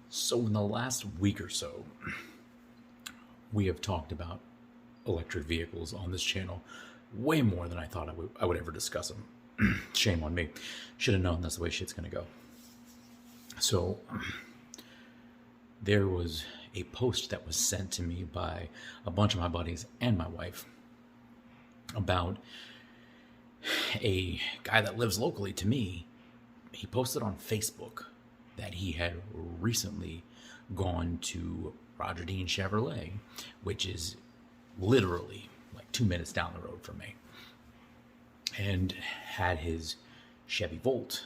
So, in the last week or so, we have talked about electric vehicles on this channel way more than I thought I would ever discuss them. Shame on me. Should have known that's the way shit's going to go. So, there was a post that was sent to me by a bunch of my buddies and my wife about a guy that lives locally to me. He posted on Facebook that he had recently gone to Roger Dean Chevrolet, which is literally like 2 minutes down the road from me, and had his Chevy Volt,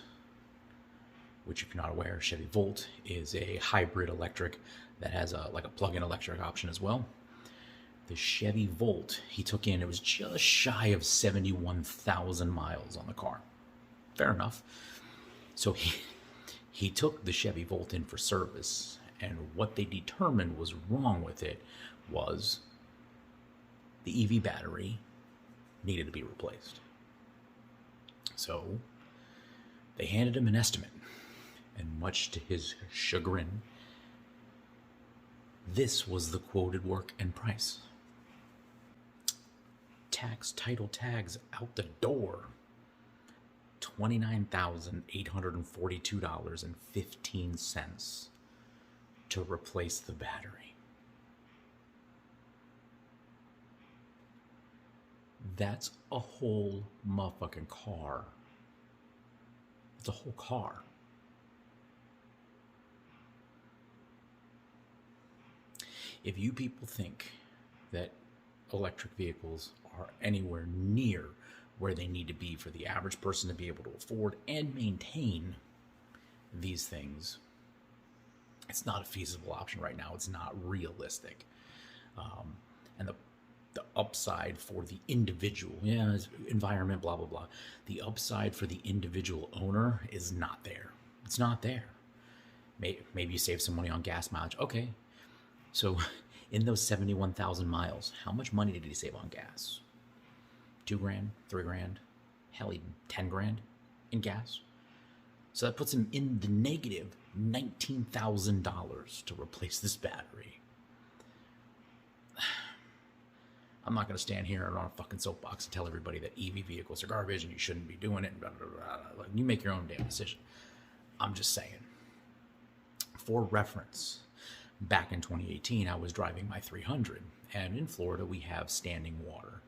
which, if you're not aware, Chevy Volt is a hybrid electric that has a plug-in electric option as well. The Chevy Volt he took in, it was just shy of 71,000 miles on the car. Fair enough. So he took the Chevy Volt in for service, and what they determined was wrong with it was the EV battery needed to be replaced. So they handed him an estimate, and much to his chagrin, this was the quoted work and price. Tax, title, tags out the door. $29,842.15 to replace the battery. That's a whole motherfucking car. It's a whole car. If you people think that electric vehicles are anywhere near where they need to be for the average person to be able to afford and maintain these things, it's not a feasible option right now. It's not realistic. And the upside for the individual, environment, blah, blah, blah. The upside for the individual owner is not there. It's not there. Maybe you save some money on gas mileage. Okay. So in those 71,000 miles, how much money did he save on gas? $2,000, $3,000, hell, even $10,000 in gas. So that puts him in the negative $19,000 to replace this battery. I'm not going to stand here on a fucking soapbox and tell everybody that EV vehicles are garbage and you shouldn't be doing it. Blah, blah, blah, blah. You make your own damn decision. I'm just saying. For reference, back in 2018, I was driving my 300, and in Florida we have standing water.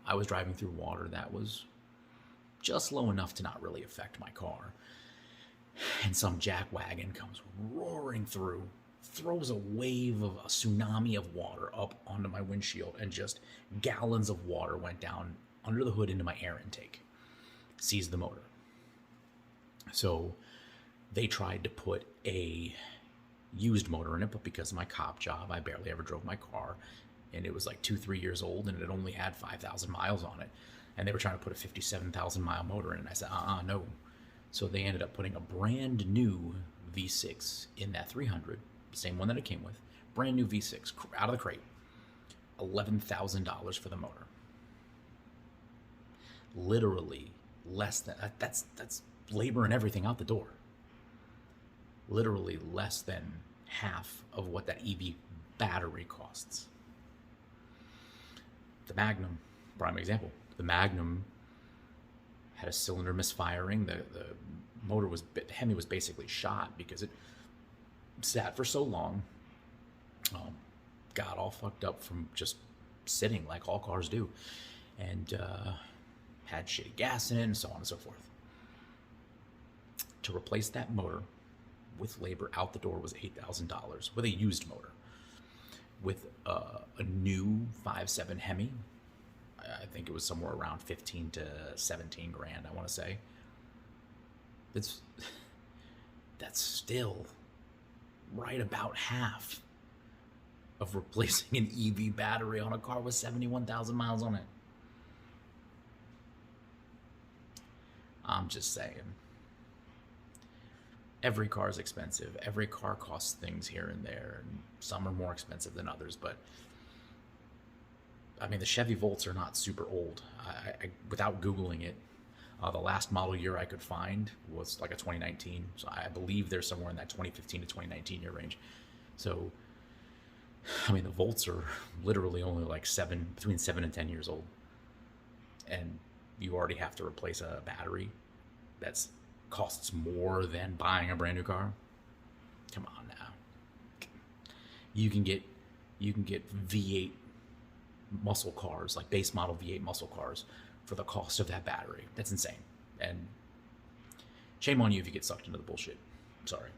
I was driving through water that was just low enough to not really affect my car. And some jackwagon comes roaring through, throws a wave of a tsunami of water up onto my windshield, and just gallons of water went down under the hood into my air intake. Seized the motor. So they tried to put a used motor in it, but because of my cop job, I barely ever drove my car. And it was like 2-3 years old, and it only had 5,000 miles on it. And they were trying to put a 57,000 mile motor in, and I said, no. So they ended up putting a brand new V6 in that 300, the same one that it came with, brand new V6 out of the crate, $11,000 for the motor. Literally less than that's labor and everything out the door. Literally less than half of what that EV battery costs. The Magnum, prime example. The Magnum had a cylinder misfiring. The motor was, the Hemi was basically shot because it sat for so long. Got all fucked up from just sitting like all cars do. And had shitty gas in it and so on and so forth. To replace that motor with labor out the door was $8,000 with a used motor. With a new 5.7 Hemi, I think it was somewhere around 15 to 17 grand, I want to say. That's still right about half of replacing an EV battery on a car with 71,000 miles on it. I'm just saying. Every car is expensive. Every car costs things here and there. And some are more expensive than others. But, I mean, the Chevy Volts are not super old. I without Googling it, The last model year I could find was like a 2019. So I believe they're somewhere in that 2015 to 2019 year range. So, I mean, the Volts are literally only like between 7 and 10 years old. And you already have to replace a battery that's costs more than buying a brand new car. Come on now. You can get V8 muscle cars, like base model V8 muscle cars, for the cost of that battery. That's insane. And shame on you if you get sucked into the bullshit. Sorry.